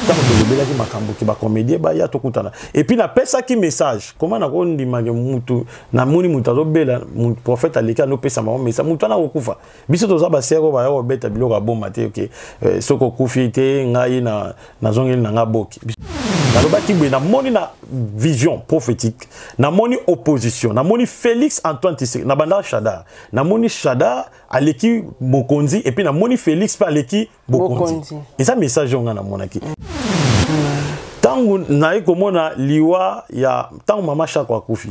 tant que le belaki makambo ki ba comédien ba ya tokutana et puis na pesa ki message comment na ko ndima ke mutu na moni mutu azobela prophète aleka no pesa ma message mutu na okufa biso toza ba sero ba yo beta biloko bomba te OK soko kufi te ngai na zongeli na ngaboki nalobaki boye na moni na vision prophétique na moni opposition na moni Félix Antoine Tshisekedi na banda Chada na moni Chada aleki Bokonzi et puis na moni Félix pa aleki Bokonzi et ça message on na monaki tangu na ekomona liwa ya tangu mama Chakwa kufi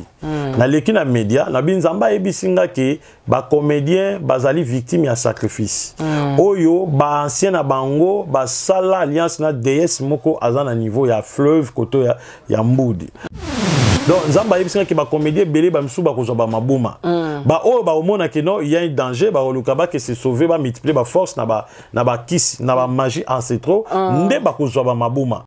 na leki na media na binzamba ebisinga ke ba comédien bazali victime ya sacrifice oyo ba ancien na bango ba sala alliance na DS moko azana niveau ya fleuve koto ya mbudi donc nzamba ebisinga ke ba comédien belé ba msuba kozwa ba mabuma ba oyo ba omona ke non il y a un danger ba oluka ba ke se sauver ba multiplier ba force na ba kiss na ba magie ancestraux nde ba kozwa ba mabuma.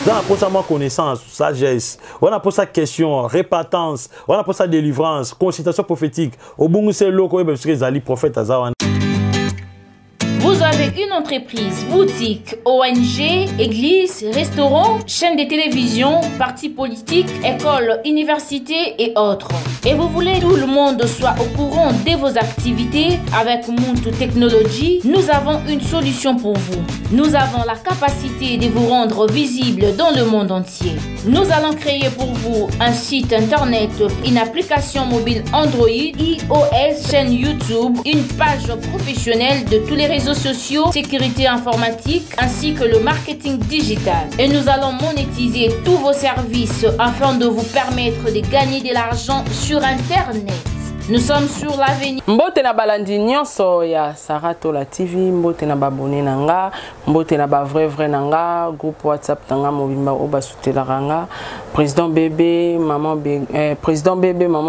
On a pour ça connaissance, sagesse, on a pour ça question, répentance, on a pour ça délivrance, consultation prophétique. Au bout c'est loco parce que les prophètes azawan. Vous avez une entreprise, boutique, ONG, église, restaurant, chaîne de télévision, parti politique, école, université et autres. Et vous voulez que tout le monde soit au courant de vos activités avec Muntu Technology, nous avons une solution pour vous. Nous avons la capacité de vous rendre visible dans le monde entier. Nous allons créer pour vous un site internet, une application mobile Android, iOS, chaîne YouTube, une page professionnelle de tous les réseaux sociaux, sécurité informatique ainsi que le marketing digital. Et nous allons monétiser tous vos services afin de vous permettre de gagner de l'argent sur Internet. Nous sommes sur l'avenir. Mbote na balandi nyonso ya Saratola TV, mbote na babone nanga, mbote na ba vrai nanga, groupe WhatsApp tanga mobimba oba sutela ranga, président bébé, maman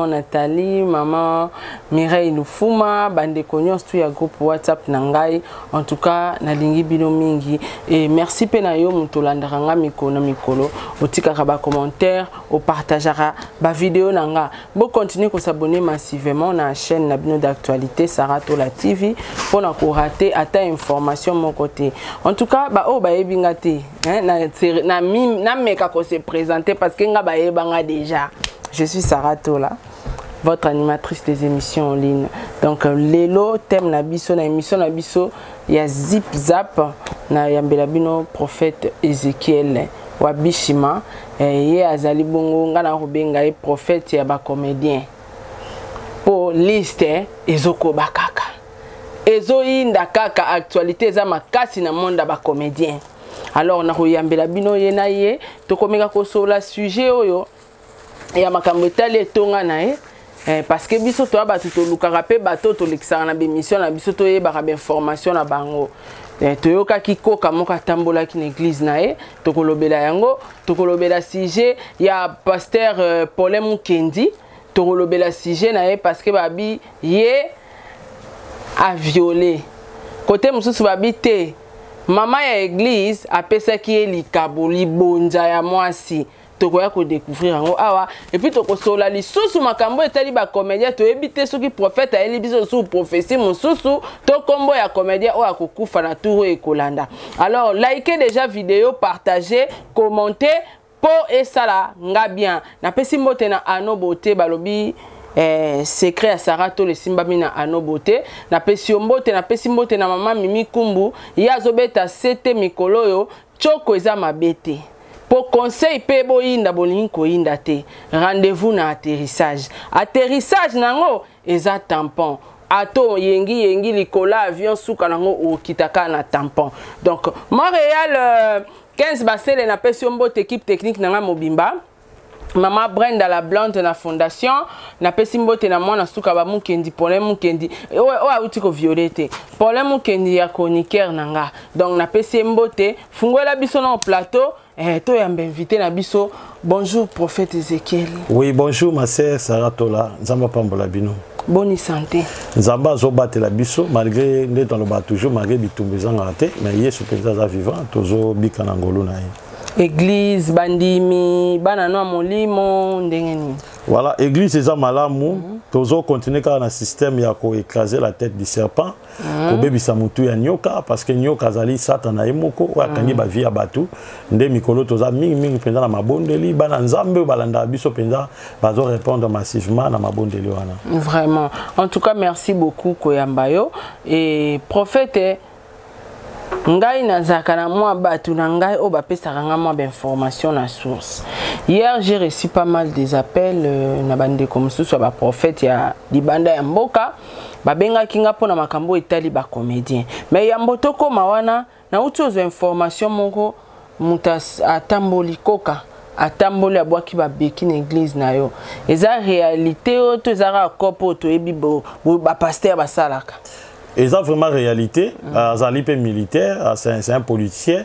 Nathalie, maman Mireille Lufuma, bande konyos tout ya groupe WhatsApp nangai. En tout cas, na lingi bino mingi et merci pe na yo mutolanda ranga mikolo mikolo, otika ba commentaire, o partagera ba vidéo nanga. Bo continuer ko s'abonner massivement na chaîne nabino d'actualité Saratola TV pour na ko rater ata information mon côté. En tout cas ba o ba ebingate na meka ko se présenter parce que nga ba ebanga déjà. Je suis Saratola, votre animatrice des émissions en ligne. Donc lelo thème na biso na émission na biso ya zip zap na yambela bino prophète Ézéchiel Wabishima ye azali bongo nga na rubenga e prophète ya ba comédien. Pour liste ezoko bakaka ezo inda kaka actualité za makasi na monde ba comédien. Alors na koyambela bino ye na ye to komeka ko sola sujet oyo ya makambo etali etonga na ye parce que biso to ba to lukaka pe bato to lekisana na bémission na biso to ye ba information na bango toyoka kikoka moka tambola ki na église na ye to kolobela yango to kolobela sujet ya pasteur Paul Mukendi Torolobela sujet na parce que babi ye a violé côté mususu babi te maman ya église apesa ki likabo libonja ya mwasi tokoya ko découvrir yango awa et puis tokosola lisusu makambo etali ba comédien to ebite soki prophète a eli biso sous prophétie mususu to kombo ya comédien o akokufa na tour e kolanda. Alors likez déjà vidéo, partagez, commentez pour et ça là nga bien na pesi mbote na ano beauté balobi secret à Sarato le simbami na ano beauté na pesi mbote na mama Mimi Kumbu ya zobeta sete mikolo yo choko eza mabete pour conseil pe boyinda bolinko yinda te rendez-vous na atterrissage nango eza tampon ato yengi likola avion suka nango okitaka na tampon. Donc Montréal 15 basele na pesio mbote équipe technique nanga mobimba Maman Brenda la blonde na fondation na pesi mbote na mwana suka ba Mukendi Paul Mukendi o auti ko violete Paul Mukendi ya chroniqueur nanga. Donc na pesi mbote fungola biso na plateau to yamba invité na biso. Bonjour prophète Ézéchiel. Oui, bonjour ma sœur Saratola, nzamba pambola bino. Bonne santé. Nzamba zobate la biso malgré ndé dans le bas toujours malgré bitumbezanga raté mais yesu penza za vivant tozo bika na ngolo na ye. église bandimi bana no molimo ndengeni. Voilà, église c'est ça malamu. Toujours continuer car un système ya ko écraser la tête du serpent. Ko bebisa mutu ya nyoka parce que nyoka zali satana emoko wa kangi ba vie ya batu. Nde mikolo toza mingi penza na mabondeli bana nzambe balanda biso penza bazo répondre massivement na mabondeli wana. Vraiment. En tout cas, merci beaucoup Koyambayo et prophète ngai nazaka na moi batu na ngai o ba pesaka nga moi d'information na source. Hier j'ai reçu pas mal des appels na bande comme soit ba prophète ya libanda ya mboka ba benga kinga pona makambo etali ba comédien. Mais ya mbotoko mawana na utozo information moko muta atamboli koka atamboli abwaki ba beki na église na yo. Eza réalité o to ezara kopo to ebi ba pasteur ba salaka. Et ça vraiment réalité, Azalipe militaire, c'est un policier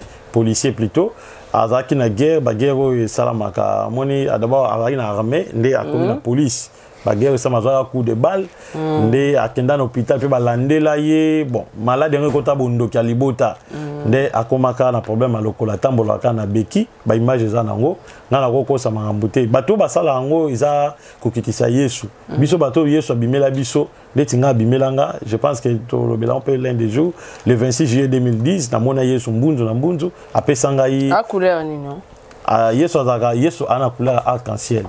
plutôt. Azaki na guerre, ba guerre et salamaka. Moni d'abord avaki na armée, ndé a comme la police. Ba guerre ça mazoa coup de balle, ndé a kenda na hôpital pe ba landela ye. Bon, malade ngeko ta bondo ki alibota. Ndé a komaka na problème a lokola tambola ka na beki, ba image za nango, na la koko sa mangambute. Bato ba sala ngo iza kokitisa Yesu. Biso bato Yesu abimela biso. Je pense que on peut l'un des jours, le 26 juillet 2010, na mona Yesu mbunzu na mbunzu, apé sangai. A couleur ni non? Yesu a na couleur arc-en-ciel.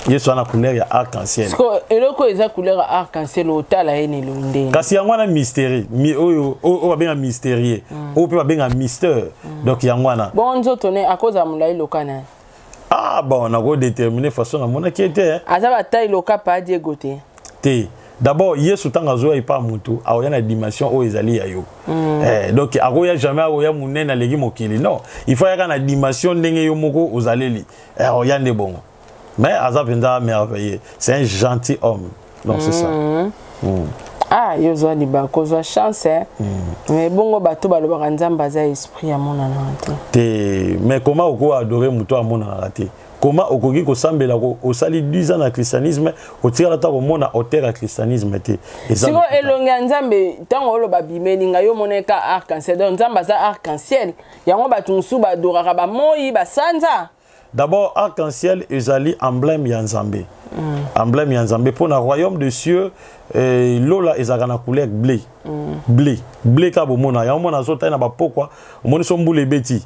Yesu a na couleur arc-en-ciel. Parce que eloko eza couleur arc-en-ciel otala ene londe. Kasi yangwana mystère, o ba mystérieux, o peut ba mystère. Donc yangwana. Bon nzoto ne à cause ya mulai lokana. Ah bon, on a go déterminer façon na mona qui était. Azaba taille loka pa Diego te. D'abord, Yesu tanga zo y pas mutu, a une dimension o ezali ya yo. Donc akoya jamais akoya munena legi mokili. Non, il faut y avoir une dimension ndenge yo moko ozaleli. Oyande bon. Mais azapenda merveilleux. C'est un gentil homme. Donc c'est ça. Ah, yo zo di ba ko zo chance. Mais bongo bato balobaka nzamba za esprit ya mona na te. Mais comment oko adorer mutu a mona na te? Comment okoki ko sambela ko osali 10 ans na christianisme otira ta ko mona hauteur à christianisme te siko elonga nzambe tango lo babimeli nga yo moneka arc-en-ciel donc nzamba za arc-en-ciel yango batunsu ba doraka ba moyi ba sanza. D'abord arc-en-ciel ezali emblème ya nzambe. Emblème ya nzambe pour na royaume de cieux lola ezaka na couleur bleu. Bleu ka bo mona ya mona zota na ba pokwa moni so mbule beti.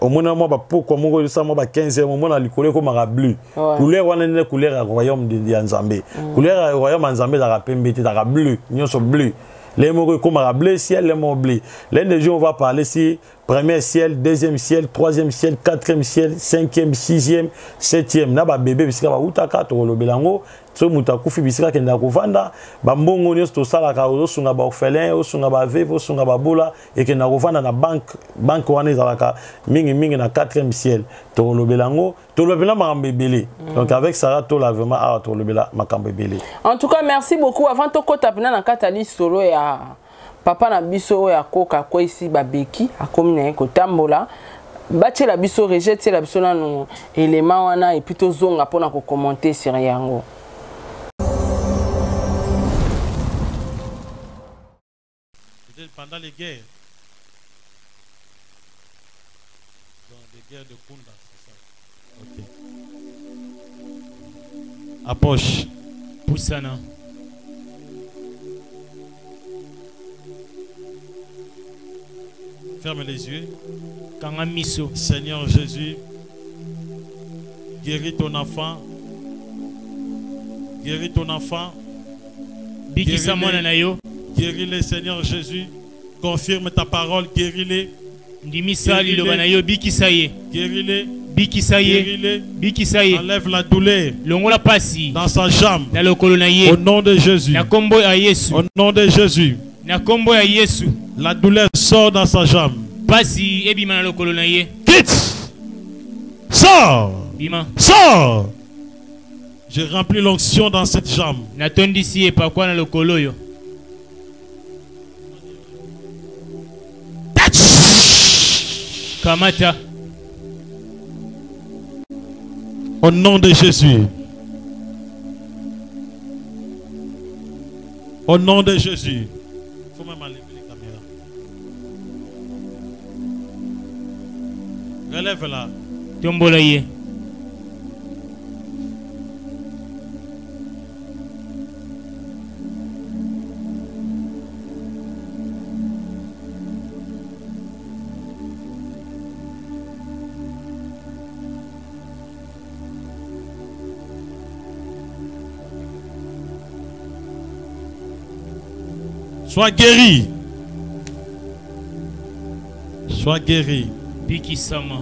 Au moins moi pourquoi mon ça moi 15 moment na likole ko mara bleu couleur wana ne couleur royaume de Nzambe couleur royaume Nzambe da pembe te da bleu nyonso bleu les mots ko mara bleu ciel les mots bleu l'un des jours on va parler si premier ciel deuxième ciel troisième ciel quatrième ciel cinquième sixième septième na ba bébé bisika ba utaka to lobelango so mutakufi bisika kenda kovanda ba mbongo nyonso to sala ka osunga ba orphelin osunga ba veuve osunga ba bola et kenda kovanda na banque wana ezalaka mingi na quatrième ciel to lobelango to lobela makambo ebele. Donc avec Sarah to la vraiment a to lobela makambo ebele. En tout cas merci beaucoup avant to kota pena na katali solo ya papa na biso ya koka ko ici babeki akomi na ko tambola bache la biso rejette la biso na no élément wana et plutôt zonga pona ko commenter sur yango. Pendant les guerres, dans les guerres de Kunda, c'est ça. Ok. Approche. Poussana. Ferme les yeux. Kangamiso. Seigneur Jésus, guéris ton enfant. Guéris ton enfant. Guéris-les, Seigneur Jésus. Confirme ta parole, guéris-les. Guéris-les. Guéris-les. Enlève la douleur dans sa jambe. Au nom de Jésus. Au nom de Jésus. La douleur sort dans sa jambe. Quitte. Sors. Sors. Je remplis l'onction dans cette jambe. Kamata. Au nom de Jésus. Au nom de Jésus. Il faut même enlever les caméras. Relève-la. Tombola ye. Sois guéri. Sois guéri. Biki sama.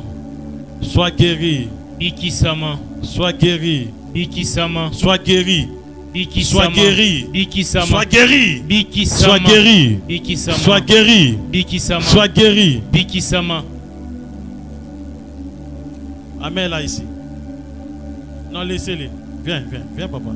Sois guéri. Biki sama. Sois guéri. Biki sama. Sois guéri. Biki Sois sama. guéri. Biki sama. Sois guéri. Biki sama. Sois guéri. Biki sama. Sois guéri. Biki sama. Sois guéri. Biki sama. Amène là ici. Non, laissez-les. Viens, viens, viens, papa.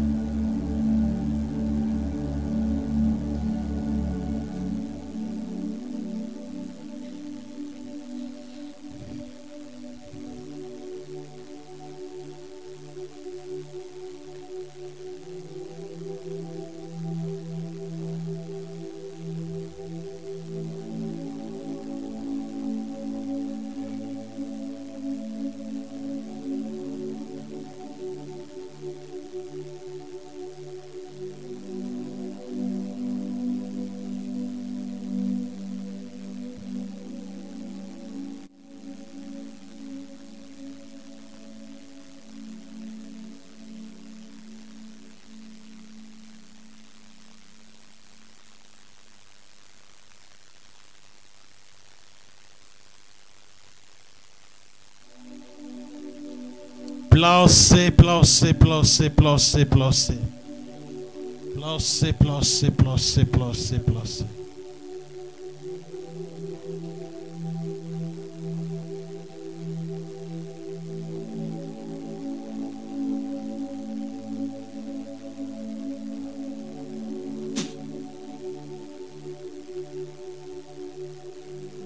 Placez, placez, placez, placez, placez. Placez, placez, placez, placez, placez.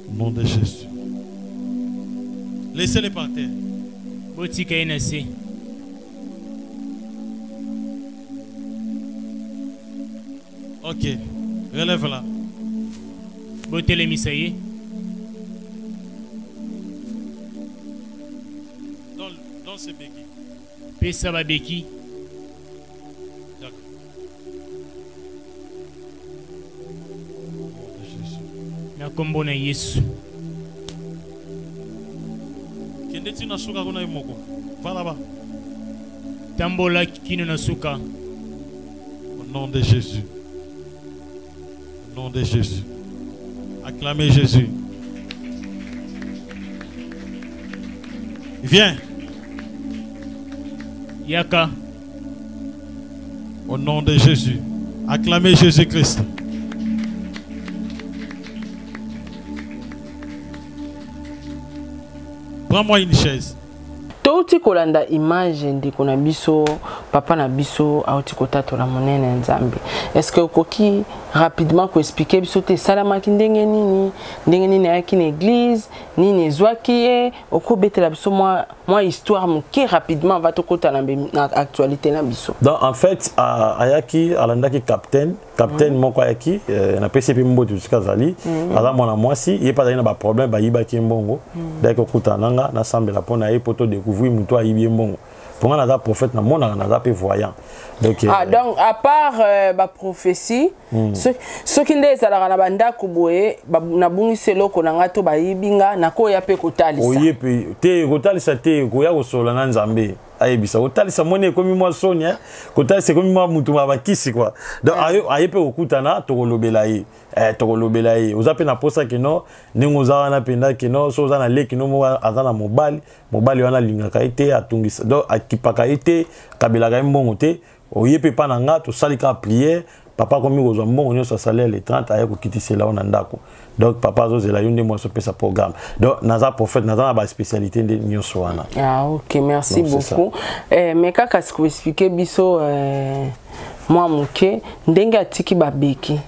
Au nom de Jésus. Laissez-les par terre. Botika inase. Ok. Relève-la. Botele misaye. Dans ce béquilles. Pesa babeki. D'accord. Au nom de Jésus. Na kombo na Yesu. Va là-bas. Tambola kino na suka. Au nom de Jésus. Au nom de Jésus. Acclamez Jésus. Viens. Yaka. Au nom de Jésus. Acclamez Jésus-Christ. Prends-moi une chaise. Touti kolanda image ndiko na biso papa na biso auti kotato la monene nzambe. Est-ce que okoki rapidement ko expliquer biso te salamaki ndenge nini yaki na église nini ezwaki ye okobetela biso moi histoire moke rapidement va to kota na actualité na biso. Donc en fait ayaki alandaki capitaine moko ayaki na PCP mboto jusqu'à zali ala mona mwasi ye pas na ba problème ba yibaki mbongo dès que kutananga na sambela pona ye poto découvrir muto ayibi mbongo pour na prophète na mona na pe voyant. Donc donc à part ba prophétie ce qui ndé ezalaka na bandako boye na bungisi eloko na ngato bayibinga na ko ya pe kotalisa oyepe te kotalisa te ko ya kosola na nzambe ayebisa kotalisa mone komi mwa sonia kotalisa komi mwa mutu mabakisi quoi donc ayepe kokutana tokolobela ye oza pe na posa kino ndenge oza wana penda kino so oza na leki no mo aza na mobali wana alingaka ete atungisa donc akipaka ete kabelaka ye mbongo te oyepe pa na nga tosalika prière papa komi kozwa mbongo nyonso asalaire le 30 aye kokitisela o na ndako donc papa azozela yo nde mwasi opesa programme donc naza prophète naza na baspécialité nde nyonso wana. Ah ok, merci beaucoup. Mais kaka siko expliquer biso moi moke ndenge atiki babeki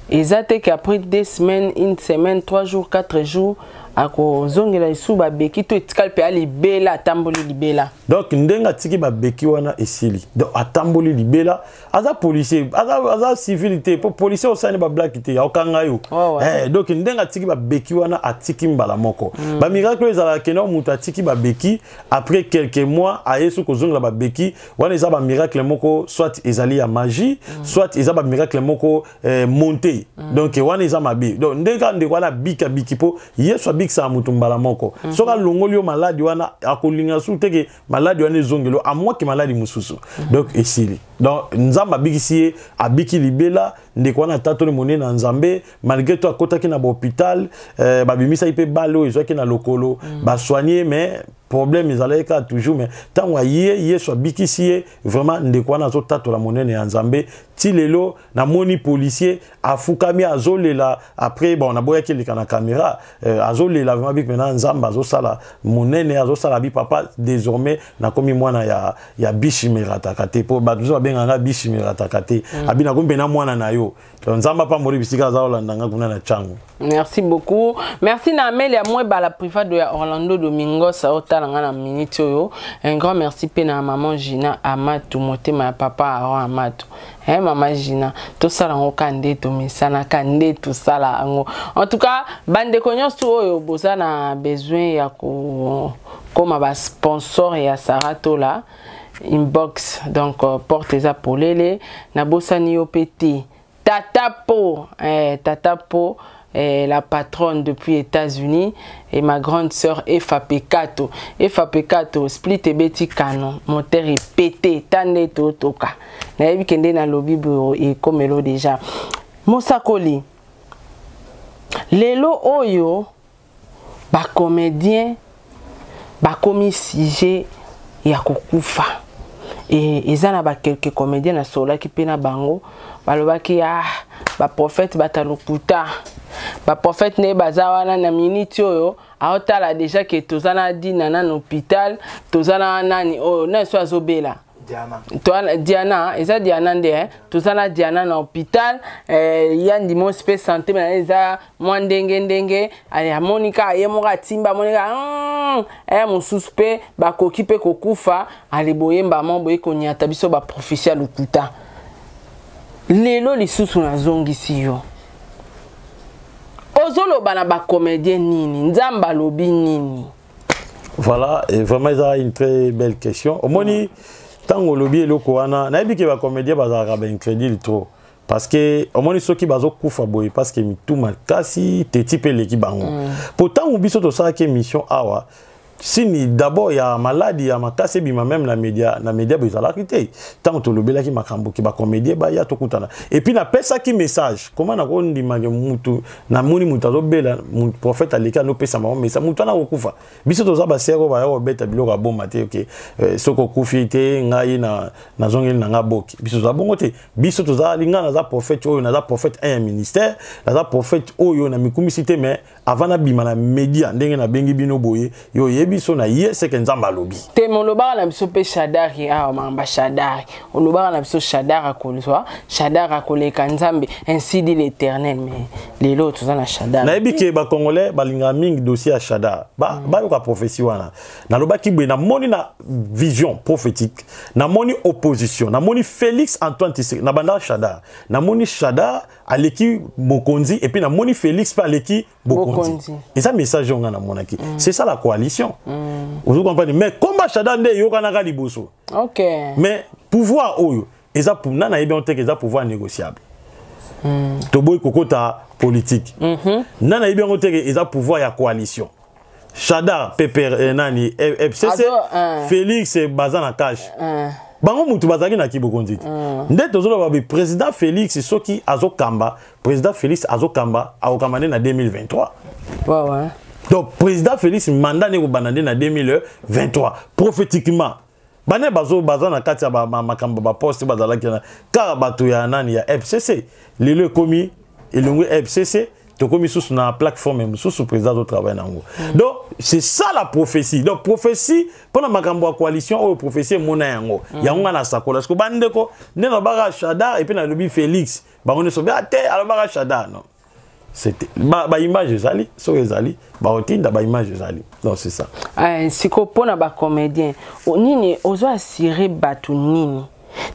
eza te qu'après 2 semaines, 1 semaine, 3 jours, 4 jours ako zongela isu ba beki to etikal pe libela tamboli libela. Donc ndenga tiki ba beki wana esili. Donc atamboli libela, aza policier, aza civilité, pour policier au sein ba black te ya okanga yo. Donc ndenga tiki ba beki wana atiki mbala moko. Ba miracle ezala kena mutu atiki ba beki après quelques mois ayesu ko zongela ba beki wana eza ba miracle moko soit ezali ya magie, soit eza ba miracle moko monté. Donc wana eza mabi. Donc ndenga ndeko wana bika bikipo yesu abikisa mutu mbala moko. Soka longoli yo maladi wana akolinga su teke maladi wana zongelo a moi ki maladi mususu. Donc esili. Donc nzamba bikisi abiki libela ndeko wana tato le monene na nzambe malgré toi akotaki na hôpital babimisa ipe balo ezwaki na lokolo ba soigner mais problème ezalaka toujours mais tant yesu abikisi vraiment ndeko wana zo tato la monene ya nzambe ti lelo na moni policier afukami azolela après bon on a boyaki le kana caméra azolela vraiment bik maintenant nzamba azosala monene azosala bi papa désormais na komi mwana ya bishimera takate po bazo benganga bishimera takate abina kombe na mwana na yo nzamba pa mori bisika za olandanga kuna na changu. Merci beaucoup. Merci na Amelia Mweba la private de Orlando Domingos otalanga na minute yo. Un grand merci pe na maman Gina Amatou motema papa Aaron Amatou. Maman Gina, tout ça là on kande to misana kande tout ça là. En tout cas, bande konyos tu oyo boza na besoin ya ko comme ba sponsor ya Sarato là inbox donc porte za polele na bosani yo petit Tatapo Tatapo la patronne depuis États-Unis et ma grande sœur Efa Pekato. Efa Pekato, split et beti canon, moteur est pété, tande toka. Na yebi kende na lobby et comme lo déjà. Mosakoli. Lelo oyo ba comédien ba komi sujet ya kokufa. Et ezana ba quelques comédiens na sola ki pena bango balobaki ba prophète batalokuta ba prophète ne bazawana na minute oyo aotala déjà que tozana dina na hôpital tozana nani oh na so azobela Diana eza Diana nde tozana Diana na hôpital yandi mon spé santé mais eza mwandenge ya Monica ye moka timba Monica mon suspect ba kokipe kokufa aliboyemba mambo ekonyata biso ba professeur lokuta lelo lisusu na zongisi yo ozolo bana ba comédien nini nzamba lobi nini. Voilà, et vraiment c'est une très belle question. Au moni tango lobi eloko wana na yebi ke ba comédien bazaka ba incrédule trop parce que au moni soki bazo kufa boy parce que mitu makasi te type leki bango. Pourtant biso to ça ke mission awa si d'abord il y a maladie ya makase bima même na média bezala kité tant to lobela ki makambo ki ba comédien ba ya to kutana et puis na pesa ki message comment na ko ndima mutu na moni mutu azobela prophète aleka no pesa mama message mutu na okufa biso to za ba sero ba yo beta biloko bomba te OK soko kufi te ngai na zongeli na ngaboki biso za bongo te biso to za linga na za prophète oyo na za prophète un ministère na za prophète oyo na mikumisité mais avant na bima na média ndenge na bengi bino boye yo biso na ye c'est que nzamba lobi te moloba na biso pe shadari mamba shadari oloba na biso shadara kolwa shadara koleka nzambe ainsi dit l'Éternel mais les autres za na shadara na ebike ba congolais balinga mingi dossier à shadara ba yo ka prophétie wana na loba ki na moni na vision prophétique na moni opposition na moni Félix Antoine Tshisekedi na banda shadara na moni shadara aleki Mokonzi et puis na moni Félix pa aleki Mokonzi et ça message on a na monaki c'est ça la coalition. Vous comprenez mais combat shada nde yo kanaka liboso. OK. Mais pouvoir oyo eza pour nana yebe on te eza pouvoir négociable. Toboy kokota politique. Nana yebe on te eza pouvoir ya coalition. Shada Pepper nani FCC Félix bazana cash. Bango mutu bazaki na kibokonzi. Nde tozolo ba président Félix soki azokamba, président Félix azokamba aokamane na 2023. Ouais. Donc, président Félix mandat n'est pas en 2023. Prophétiquement, bané bazo na katia makamba poste bazala kina car bato ya nani ya FCC. Le komi elongo FCC to komi sous na plateforme sous président au travail nango. Donc, c'est ça la prophétie. Donc, prophétie pendant makambo coalition ou prophétie mona yango. Yango na sakola parce que bandeko ne na bara Shada et puis na lobi Félix. Ba on est so bien alors bara Shada non. c'était ba image ezali so ezali ba otinda ba image ezali donc c'est ça siko pona ba comédien nini ozo assurer batu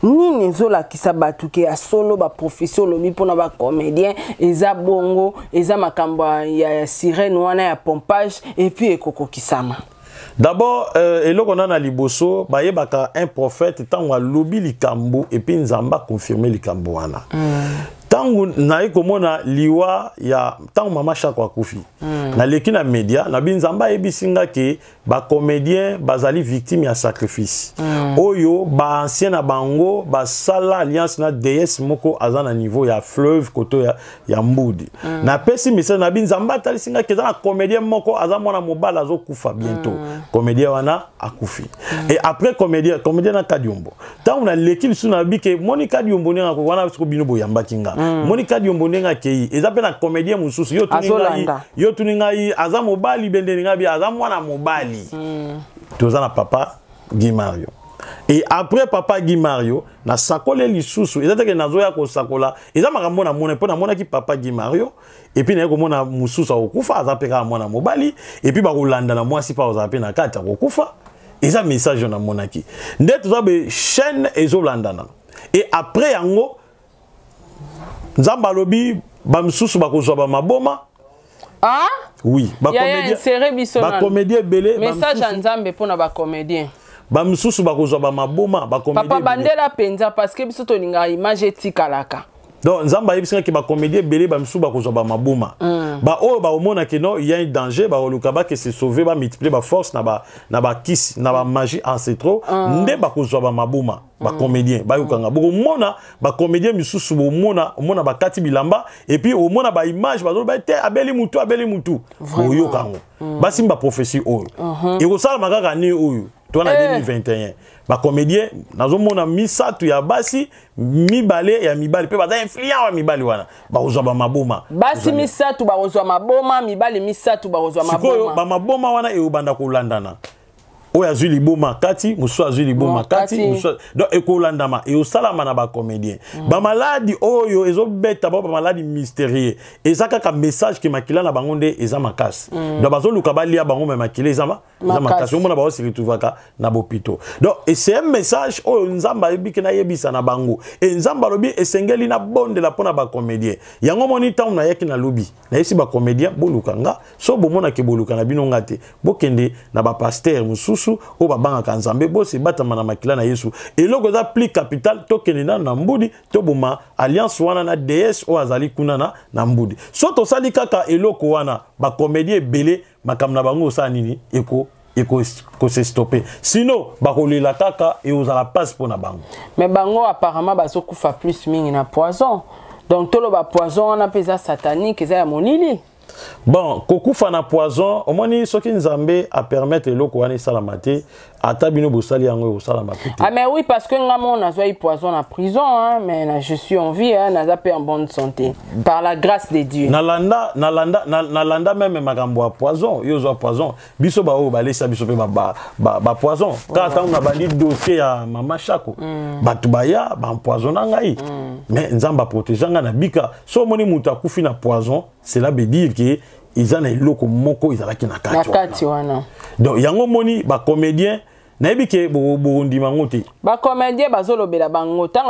nini zola kisa batu ke solo ba profession lobi pona ba comédien eza bongo eza makambo ya sirène wana ya pompage et puis ekoko kisama. D'abord, eloko na liboso bayebaka un prophète tango alobi likambo et puis nzamba confirmer likambo wana. Tango naye komona liwa ya tango mama Shako akufi. Na leki na media na binzamba ebisinga ke ba comédien bazali victime ya sacrifice. Oyo ba ancien na bango ba sala alliance na déesse moko azana niveau ya fleuve koto ya mbudi. Na pesi message na binzamba talisinga ke za comédien moko azamona mobala zo kufa bientôt. Comédien wana akufi. Et après comédien na Kadiombo. Tango na leki bisu na bike Monica Diombo nga ko wana ko bino boyamba kinga. Monica Diombo nga kei ezape na comédien mususu yo tuninga yi aza mobali bendelinga bi aza mwana mobali. Tozana papa Guy Mario. Et après papa Guy Mario na sakole lisusu ezateke nazoya ko sakola eza makambo na mona pona mona ki papa Guy Mario et puis na ko mona mususu okufa azape ka mwana mobali et puis ba kolanda na mwasi pa ozape na kata okufa eza message na monaki nde tozabe chaîne ezolandana et après yango nzamba lobi ba mususu ba kozwa ba maboma. Ah oui, ba comédien belé message à nzambe pona ba comédien ba mususu ba kozwa ba maboma ba comédien papa bandela penza parce que biso to ninga image etikalaka donc nzamba yebisanga ke ba comédien belé ba mususu ba kozwa ba maboma ba o ba omona ke non il y a un danger ba oluka ba ke se sauver ba multiplier ba force na ba kiss na ba magie ancestro nde ba kozwa ba maboma ba comédien ba yukanga boko mona ba comédien misusu bo mona ba kati bilamba et puis o mona ba image ba zo ba te abeli mutu oyo kango ba simba prophétie oyo et ko sala makaka ni oyo to na 2021 ba comédien nazo mona misatu ya basi mibale ya mibale pe ba influent wa mibale wana ba kozwa ba maboma basi misatu ba kozwa maboma mibale misatu ba kozwa maboma sikoyo ba maboma wana e obanda kolandana oya zwi liboma kati musu azwi liboma kati musu donc ekolandama et osalama na ba comédien ba maladie oyo ezobeta ba maladie mystérieux ezaka ka message ke makila na bango nde eza makasi donc bazoluka balia bango me makila eza makasi omona ba se retrouvaka na bopito donc et c'est un message oyo nzamba ebiki na yebisa na bango et nzamba lobi esengeli na bonde la pona ba comédien yango moni tamu na yaki na lobi na yesi ba comédien boluka nga so bomona ke boluka na bino ngate bokende na ba pasteur musu o babanga kanzambe bosi batama na makila na Yesu eloko za plus capital tokene na mbudi to boma alliance wana na DS o azali kuna na mbudi so to sali kaka eloko wana ba comédien belé makamna bango sa nini eko se stopper sinon ba kolela kaka et ozala passe pour na bango mais bango apparemment bazo kufa plus mingi na poison donc tolo ba poison na pesa satanique za ya monili. Bon, kokufa na poison, au moins soki nzambe a permettre eloko wana salamate ata bino bosali yango o salamate. Ah mais oui parce que ngamo na zoi poison en prison hein, mais je suis en vie hein, na paix en bonne santé par la grâce de Dieu. Nalanda même makambo a poison, yo zo poison. Biso ba o balesa biso pe ba poison. Quand on a bali dossier ya mama Shako, batu baya ba empoisonna ngai. Mais nzamba protéger nga na bika. So moni muta kufi na poison, cela veut dire que ils ont eloko moko izalaki na kati wana. Donc yango moni ba comédien na ebike bondi mangote. Ba comédien bazolobela bango tant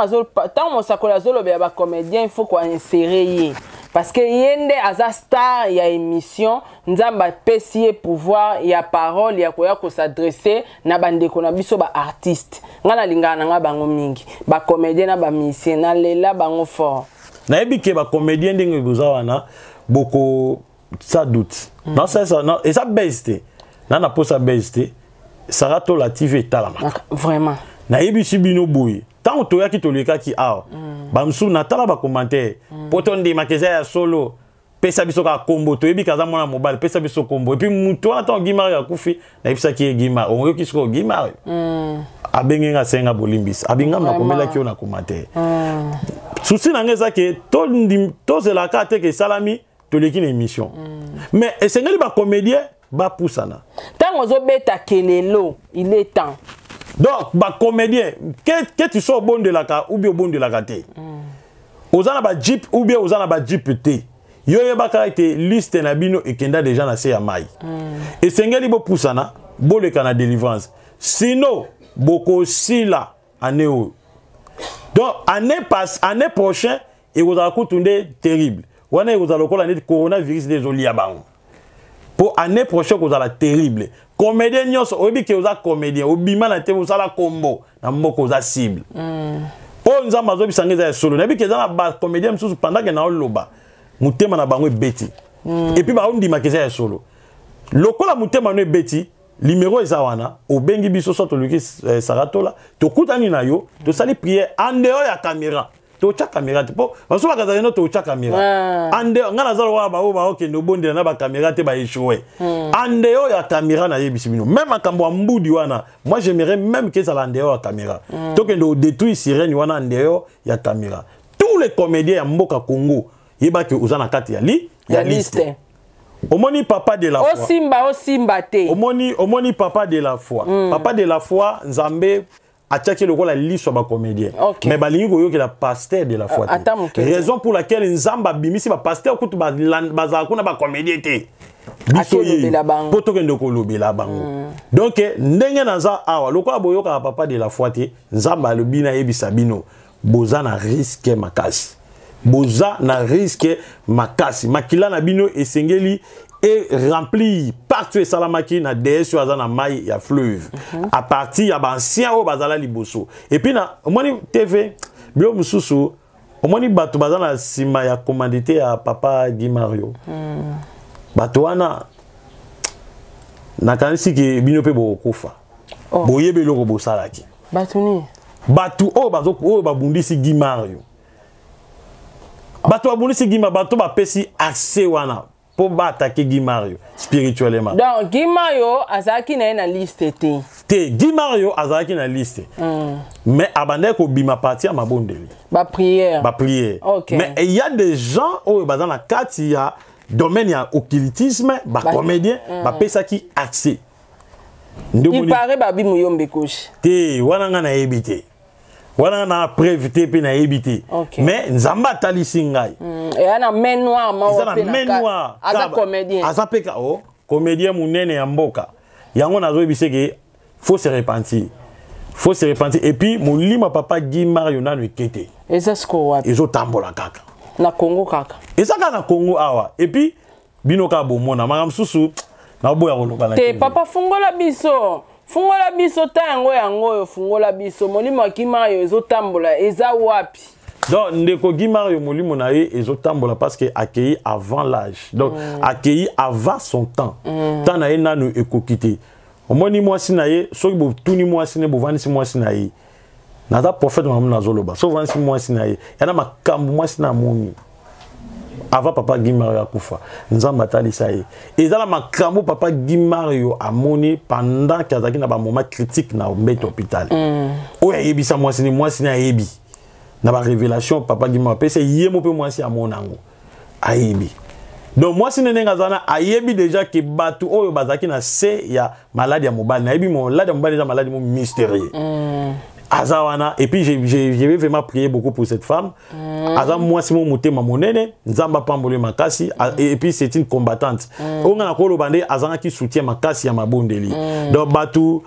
mosakola zolobela ba comédien il faut qu'on insérer parce que yende aza star ya émission nzamba pesier pouvoir ya parole ya koya ko s'adresser na bandeko na biso ba artiste ngana lingana nga bango mingi ba comédien na ba musicien na lela bango fort na ebike ba comédien ndenge bozawana boko ça doute non ça non et ça baisse na posa baisse Sarah to la TV talama vraiment na ebisi bino boy tant to yaki to leka ki aw bamsu na tala ba commentaire poto ndima keza ya solo pesa biso ka kombo to ebi kaza mwana mobile pesa biso kombo et puis muto ata Guy Mario akufi na ebisa ki Guy Mario onyo kisiko Guy Mario abengenga senga bolimbis abinga makomela ki ona commentaire souci na ngeza ke to zela ka te ke salami to leki na émission mais esengeli ba comédien ba poussana tant ozo beta kelelo il est temps donc ba comédien que tu sois bon de la ka ou bien bon de la te ozana ba jeep ou bien ozana ba jeep te yo yebaka ete liste na bino ekenda déjà na se ya mai esengeli bopusana boleka na délivrance sinon bokosila année oyo donc année prochaine ekozala kutunde terrible wana ekozala lokola neti coronavirus nde ezolia bango po année prochaine kozala terrible comédien nyonso oyebi ke oza comédien obima na te osala kombo na mboka oza cible oyo nzambe azobisanga eza ya solo nayebi ke eza na bacomédien mosusu pendant ke na oloba motema na bango ebeti epuis baondimaka eza ya solo lokola motema no ebeti numéro eza wana obengi biso so toluki saratola tokutani na yo tosali prière en dehors ya caméra tocha caméra te po baso bakazali no tocha caméra en dehors nga nazalo wa ba okende obondela na ba caméra te ba échoué en dehors ya caméra na yebisi bino même akambo ya mbudi wana moi j'aimerais même que ça en dehors ya caméra tokende o détruire sirène wana en dehors ya caméra tous les comédiens ya mboka Congo yebaki oza na kati ya liste omoni papa de la foi osimba te omoni papa de la foi papa de la foi nzambe atiaki lokola liso ba comédien mais balingi koyokela pasteur de la foi raison pour laquelle nzambe abimisi ba pasteur kutu bazala kuna ba comédien te biso ye po tokende kolobela bango donc ndenge naza awa lokola boyoka papa de la foi te nzambe alobi na yebisa bino boza na risque makasi boza na risque makasi makila na bino esengeli et rempli partout salamaki na DS aza na mai ya fleuve à partir ya ancien o bazala liboso et puis na omoni TV bio mususu omoni bato bazana sima ya commandité ya papa Guy Mario bato wana nakanisi ki bino pe bokufa boyebe loko bosalaki bato o bazo o babundisi Guy Mario bato abundisi Guy Mario bato bapesi accès wana pour attaquer Guy Mario spirituellement. Donc Guy Mario azaki na liste te Guy Mario azaki na liste mais abandé ko bima partir ma bondeli ba prière okay. Mais il y a des gens au dans la kati ya domaine ya occultisme ba comédien ba pesa ki accès il paraît ba bi muyombe koshi te wana nga na ebité wana na prévité pe na ebité mais nzamba talisi ngai et ana main noire ma aza comédien aza peka o comédien munene ya mboka yango nazo ebiseke faut se repentir et puis molima papa Guy Mario nanu ekete ezasko wapi ezotambola kaka na Congo kaka ezaka na Congo awa et puis binoka bomona makam susu na boya koloba te papa fungola biso tango fungola biso molimo Guy Mario ezotambola eza wapi donc ndeko Guy Mario molimo na ye ezotambola parce que accueilli avant l'âge donc accueilli avant son temps tant na ye nanu ekokite omoni mwasi na ye soki botuni mwasi ne bovanisi mwasi na ye naza prophète mamu nazoloba so vanisi mwasi na ye yana makambo mwasi na moni avant papa Guy Mario akufa nzamba talisa ye ezala makambo papa Guy Mario amoni pendant kazaki na ba moment critique na mbete hôpital oya yebisa mwasi na yebi na ba révélation papa Guy Mario pese yemo pe mwasi amonango ayebi donc mwasi nenga zana ayebi déjà que batu oyo bazaki na se ya maladie ya mobali na yebi malade ya mobali eza maladie mo mystérieux Azawana et puis j'ai vraiment prié beaucoup pour cette femme. Azam moi si mon motema monene, nzamba pambole makasi et puis c'est une combattante. On a kolo bandé azana qui soutient makasi ya mabondeli. Donc batu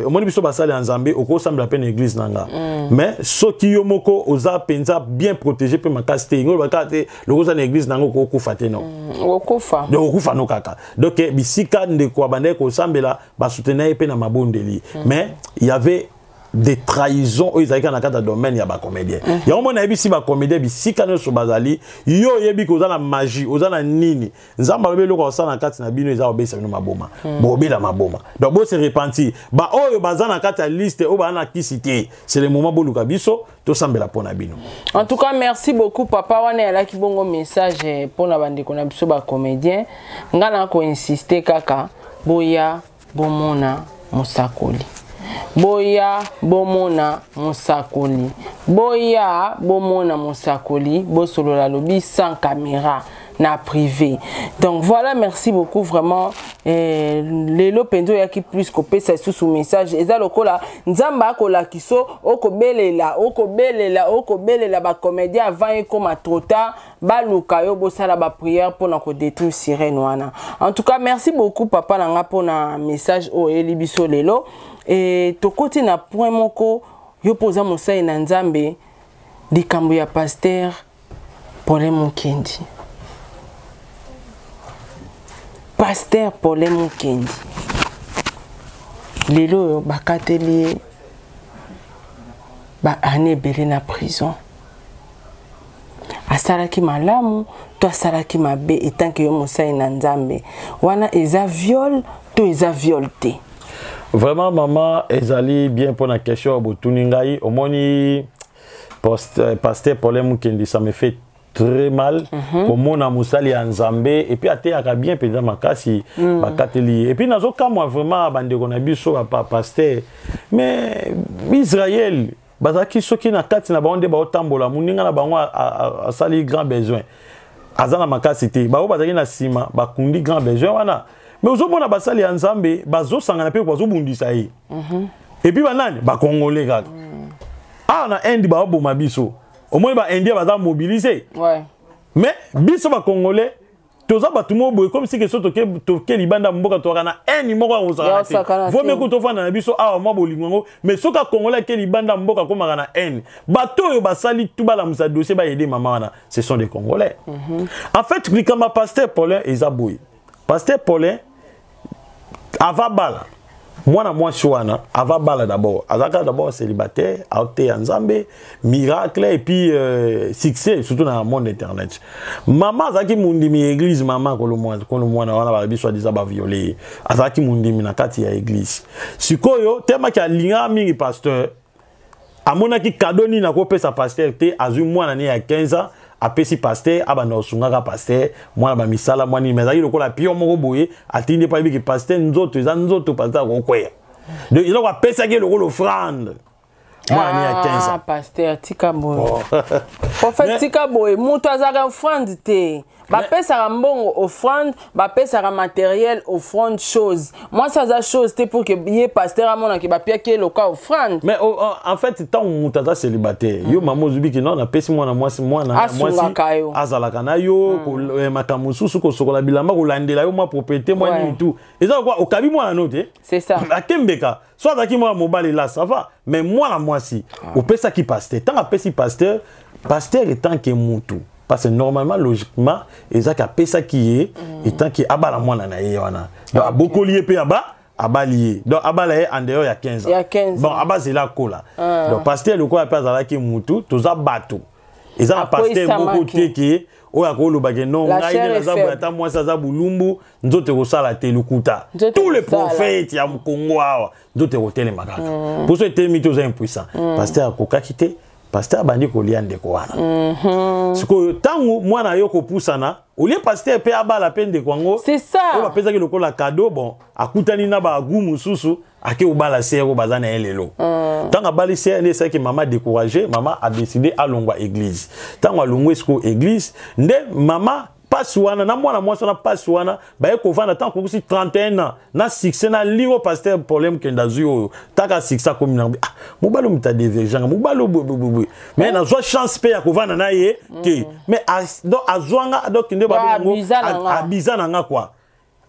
moni biso basali nzambe oko semble la peine église nanga. Mais soki yo moko oza penza bien protégé pe makasi te ngolo bakate lokoza na église nanga ko kufate no. Okufa. Donc okufa no kaka. Donc bisika ndeko bandé ko sambela ba soutenir pe na mabondeli. Mais il y avait des trahisons aux Israéliens dans le domaine ya ba comédien. Ya on a si ba comédien bi sikano so bazali yo yebi ko za na magie, oza na nini. Nzamba lobe loko sa na kati na bino eza obesa no maboma. Bobela maboma. Donc bo se repentir. Ba oyo baza na kati ya liste o ba na kisité. C'est le moment bo luka biso to sambela pona bino. En tout cas, merci beaucoup papa wana ala ki bongo message pona bande ko na biso ba comédien. Ngana ko insister kaka boya bomona musakoli. Boya bomona musakoli. Boya bomona musakoli. Bosolo la lobi sans caméra. na privé. Donc voilà, merci beaucoup vraiment. Les lopendo yaki plus copé ça sous message. Et ça lokola nzamba kola kiso okobelela ba comédien avant et comme trop tard ba lukayo bosala ba prière pour na ko détruire sirène wana. En tout cas, merci beaucoup papa nanga pour na message o elibiso lelo. Et to côté na point moko yo posa mosai na nzambe likambo ya pasteur Paulin Mukendi. Pasteur Paulin Mukendi. Lelo bakateli ba ane belé na prison. Asalaki malamu to asalaki mabe etant que yo mosai na nzambe. Wana eza viol to eza violté. Vraiment maman ezali bien pour la question botuningai omoni pasteur Paulin Mukendi, ça me fait très mal pour mon amusali en Zambé et puis atéaka bien pédant makasi bakateli et puis nazoka moi vraiment bande ko na biso pa pasteur mais Israël bazaki soki na kati na bande ba otambola muninga na bango asali grand besoin azana makasi te ba bazaki na sima ba kundi grand besoin wana mais ozomona basali en Zambé bazo sangana pe ko zobundisa yi et puis banani ba congolais kaka ah na indi ba oboma biso au moins ba indien ba mobiliser ouais mais biso ba congolais toza ba tumo boy comme si que so toke libanda mboka to kana eni moko ozakana vaut mieux que to fana na biso ah moi bolingo mais soka congolais ke libanda mboka ko makana eni bato yo basali tout bala musa dossier ba aider maman wana ce sont des congolais en fait likama pasteur Paulin ezaboy pasteur Paulin ava bala moi chouana ava bala d'abord azaka d'abord célibataire aoté en Zambé miracle et puis succès surtout dans le monde internet maman azaki mundimi église maman ko le mwana wana ba biso diza ba violer azaki mundimi na kati ya église sikoyo tema ki alinga mingi pasteur amona ki kadoni na ko pesa pasteur te azu mwana ne ya 15 ans apesi pasteur abana osungaka pasteur mwana ba misala mwani mezaki lokola pio moko boye atinde pa biki pasteur nzoto eza nzoto pasteur ko kweya donc il a pesa ke lokolo offrande mwana ni ya 15 ans pasteur tika boye prophète tika boye mutu azaka offrande te ba pesa mbongo offrande ba pesa matériel offrande chose moi ça za chose te pour que yé pasteur amona ke ba pia ke loka offrande mais en fait tant mutaza célibataire yo maman zubi ki non na pesi mwana mwasi azala kana yo ko makamususu ko sokola bilamba ko landela yo ma propriété moi ni tout eza quoi okabi mwana note c'est ça akembeka soitaki moi mobile là ça va mais moi la mwasi o pesa ki pasteur tant a pesi pasteur étant que mutu parce que normalement logiquement ezaki apesa qui est étant que abala mwana na ye wana donc beaucoup lié pe abalié donc abala ye en dehors ya 15 ans bon abazela kola donc pasteur le quoi pas zalaki mutu toza bato eza na pasteur moko teke oya ko lobake non ngai na zabu ata moi ça za bulumbu nzote ko sala te lukuta tous les prophètes ya Congo awa nzote ko tele makaka pour ce était mito za impuissant pasteur ko kakite pasteur bandi ko liande ko wana siko tangu mwana yo ko pusana olie pasteur pe abala pende kwango c'est ça on va pesa ke lokola cadeau bon akutani na ba gumu susu ake obala sero bazana elelo tanga bali sero ne ça que maman découragé maman a décidé à longwa église tangu alongwa esko église nde maman paswana na mwana mwasi na paswana ba ko vanda tant ko si 31 ans na succès na liwo pasteur problème kenda zuyo taka succès comme na mobalo mta divergent mobalo mais na zo chance pe ya ko vanda na ye ke mais donc azwanga donc nde ba abizana nga quoi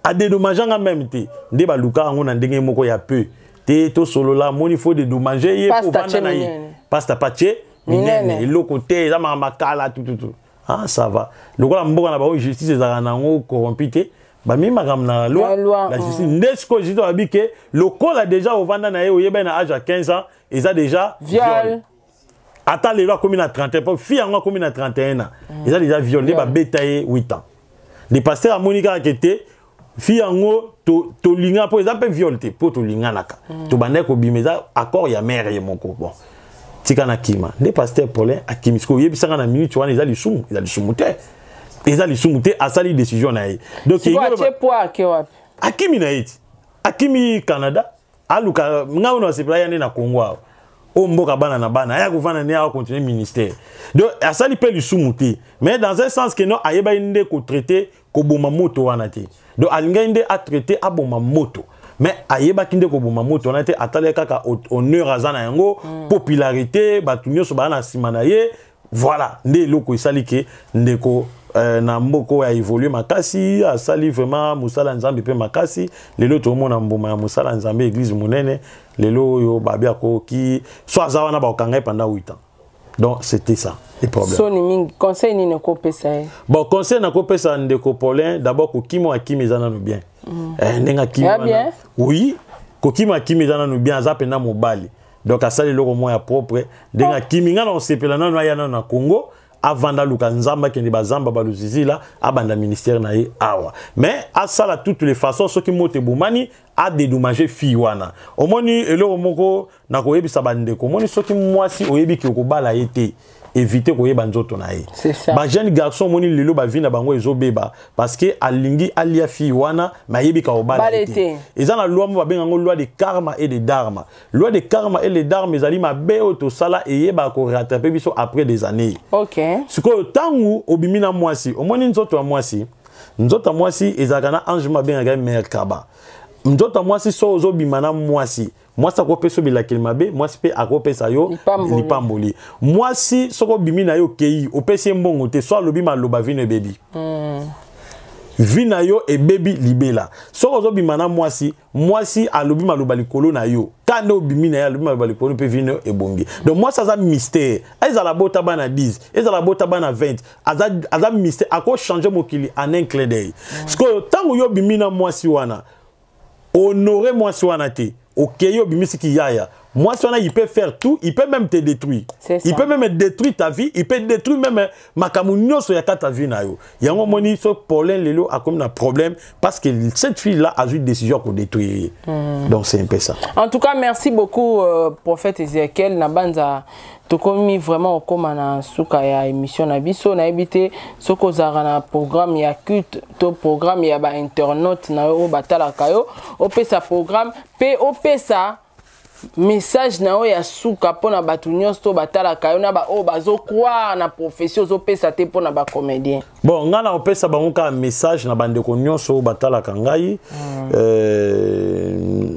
a dédommaganga même te nde ba luka ngo na ndenge moko ya peu te to solo la moni faut dédommager ye ko vanda na ye pasta pache minene eloko te za makala tout ah ça va le quoi mboka na ba justice ezaka nango corrompité ba mi makam na loi la justice ndesco jito abike le col a déjà au vanda na ye oyeba na âge à 15 ans ils a déjà viol attends les lois comme na 31 pas fille en comme na 31 ans ils a déjà violé ba betaye 8 ans les pasteurs à Monica kete fille en to linga po ils a pas violé pour to linga naka to bande ko bimeza accord ya mère ye moko bon tikana kima les pasteurs Paulin akimisko yebisanga na minute wana ezali sumute asali décision na ye donc il akimi na iti akimi Canada aluka ngao na sepla yane na Congo o mboka bana na bana aya kovanda ne a continuer ministère donc asali pe lisumuti mais dans un sens que non ayeba inde ko traiter ko boma moto wana te donc alinga inde a traiter a boma moto mais ayeba kinde ko boma moto wana te atale kaka honneur azana yango popularité batunyo so bana simana ye voilà nde loko isali ke ndeko na mboko a évolué makasi asali vraiment musala nzambe pe makasi lelo to mona mboma ya musala nzambe église monene lelo yo babia ko ki so azawana ba okanga pendant 8 ans donc c'était ça le problème so ni mingi conseil ni ko pesa bon conseil na ko pesa ndeko Paulin d'abord ko kimo akimi zana no bien nenga kimo bien oui ko kimo akimi zana no bien azape na mobali donc asali loko moya propre ndenga kimi ngana on sepela na yana na Congo avant luka nzamba kende bazamba baluzizila abanda ministère na ye awa mais asala toutes les façons ce qui mote bomani a dédommagé fiwana omoni eloko moko na koyebisa bandeko omoni soki mwasi oyebi ki okobala yete éviter koyeba nzoto na ye ba jeune garçon moni lelo ba vina bango ezobeba parce que alingi alia fiwana mayebi ka obala yete ezana loi mo ba bengango loi de karma et de dharma loi de karma et de dharma ezali mabe oto sala eyeba ko rattraper biso après des années OK siko tangu obimina mwasi omoni nzoto ya mwasi ezaka na ange mabenga merkaba nzoto mwasi so ozobimana mwasi mwasi akopesa bilakeli mabe mwasi pe akopesa yo lipamboli mwasi soko bimina yo kei opesi mbongo te so alobi maloba vino baby vina yo e baby libela soko ozobimana mwasi alobi maloba likolo na yo kande obimina ya alobi maloba likolo pe vino ebongi donc mwasi aza mystère ezala bota bana 10 ezala bota bana 20 aza mystère ako changer mokili en un clin d'œil siko tango yo bimina mwasi wana honorer mwasi wana te OK yo bimisi ki yaya mwasi wana il peut faire tout il peut même te détruire il peut même détruire ta vie il peut détruire même makamu nyoso ya ta vie na yo yango moni so Paulin lelo a comme un problème parce que cette fille là a eu une décision pour détruire donc c'est un peu ça en tout cas merci beaucoup prophète Ezekiel na banza tokomi vraiment okoma na suka ya émission na biso na ebité soko zara na programme ya culte to programme ya ba internaute na yo batala kayo opesa programme pe opesa message na o ya suka pona batu nyonso to batala kayo na ba o bazo croire na profession zo pesa te pona ba comédien bon ngana opesa bango ka message na bandeko nyonso batala kangai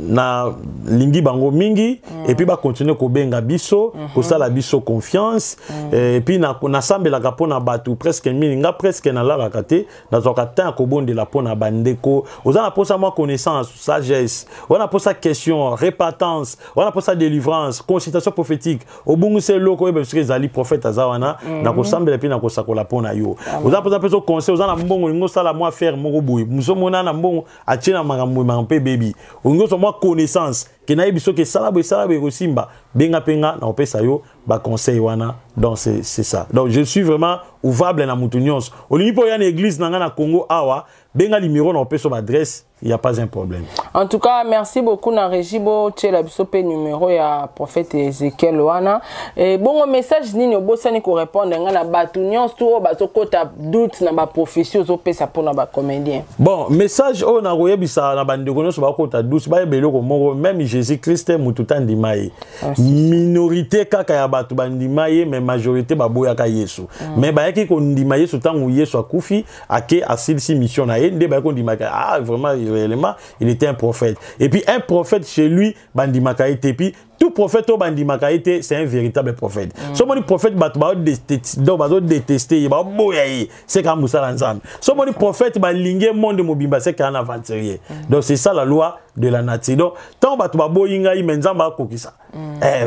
na lingi bango mingi et puis ba continuer ko benga biso ko sala biso confiance et puis na sambela ka pona batu presque minga presque na la kate na zokata ko bondela pona bandeko ozana posa moi connaissance sagesse on posa question répatance on posa délivrance consultation prophétique obungu se loko e parce que zali prophète azawana na ko sambela puis na ko sakola pona yo ozana posa peso conseil ozana mbongo ngo sala moi faire moko boy musomona na mbongo atina makambo mampe baby ngo so moi connaissance que na biso ke salabo simba benga penga na opesa yo ba conseil wana donc c'est ça donc je suis vraiment ouvable na mutu nyonso olingi po ya na église nanga na Congo awa benga numéro na opesa ba adresse il y a pas un problème en tout cas merci beaucoup na Regibo tchela biso pe numéro ya prophète Ezekiel wana et bon message nini obosani ko répondre nga na batu nyonso to bazo kota doute na ba profession zo pesa pona ba comédien bon message o na koyebisa na bandeko nyonso ba kota doute ba yebelo ko moko même Jésus-Christ mututa ndimaye minorité kaka ya batu bandimaye mais majorité baboya ka Yesu mais ba yaki ko ndima Yesu tangu Yesu akufi ake asilisi mission na ye nde ba ko ndimaka ah vraiment réellement il était un prophète et puis un prophète chez lui bandimaka et puis tout prophète au bandimaka été c'est un véritable prophète so moni prophète batu ba détester ba boya c'est comme musala nzambe so moni prophète ba lingé monde mobimba c'est qu'un aventurier donc c'est ça la loi de la nature donc tant batu ba boyinga imenzamba kokisa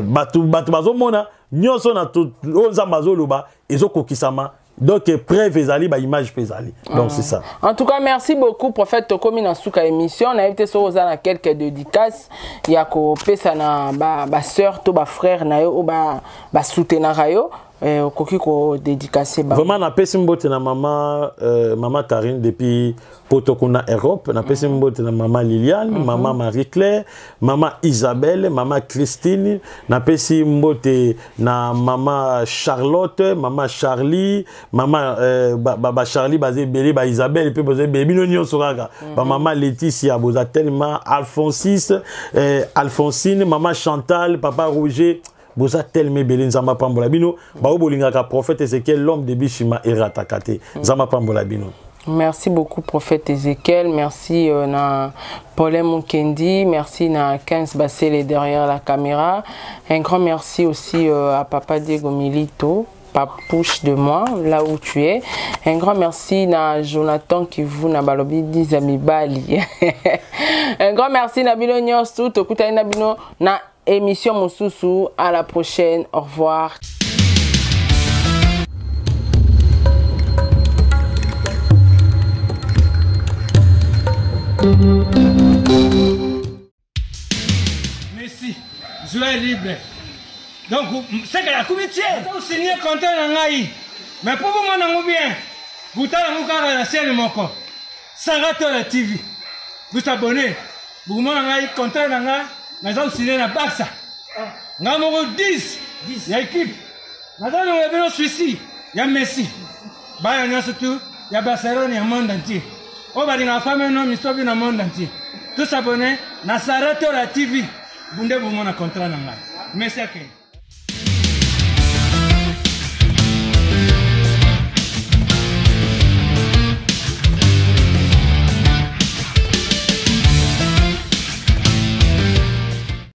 batu bazo mona nyonso na to nzamba zoloba ezokokisama donc preuve ezali ba image pezali donc c'est ça en tout cas merci beaucoup prophète tokomi na suka émission na évité so za na quelques dédicaces ya ko pesa na ba sœur to ba frère na yo ba soutenir yo koki ko dédicacer ba vraiment na pesi mbote na maman maman Karine depuis Potokuna Europe na pesi mbote na maman Liliane maman Marie-Claire maman Isabelle maman Christine na pesi mbote na maman Charlotte maman Charlie maman ba Charlie bazé belé ba Isabelle pe bazé belé bino nyonso kaka ba maman Laetitia boza tellement Alphonsine maman Chantal papa Roger boza tellement belé nzamba pambola bino ba obolinga ka prophète Ézéchiel l'homme de Bishima eratakate nzamba pambola bino. Merci beaucoup, prophète Ézéchiel. Merci na Paulin Mukendi. Merci na 15 Bassele derrière la caméra. Un grand merci aussi à Papa Diego Milito, papouche de moi, là où tu es. Un grand merci na Jonathan Kivu na balobi Dizami Bali. Un grand merci na Bino Nyosu, Tokuta na Bino na émission Moussousou. À la prochaine. Au revoir. Merci. Joie libre. Donc, c'est que la comité, vous signez content en Aïe. Mais pour vous, mon bien, vous avez la chaîne mon corps. Sarato la TV. Vous abonnez. Vous m'avez content en Aïe. Mais vous signez la Barça. Nous avons 10. Il y a équipe. Nous avons un Suisse. Il y a Messi. Il y a surtout. Il y a Barcelone, il y a le monde entier. On va dire la femme et l'homme, ils sont dans le monde entier. Tous abonnés, na Sarato la TV. Vous devez vous montrer un contrat. Merci à vous.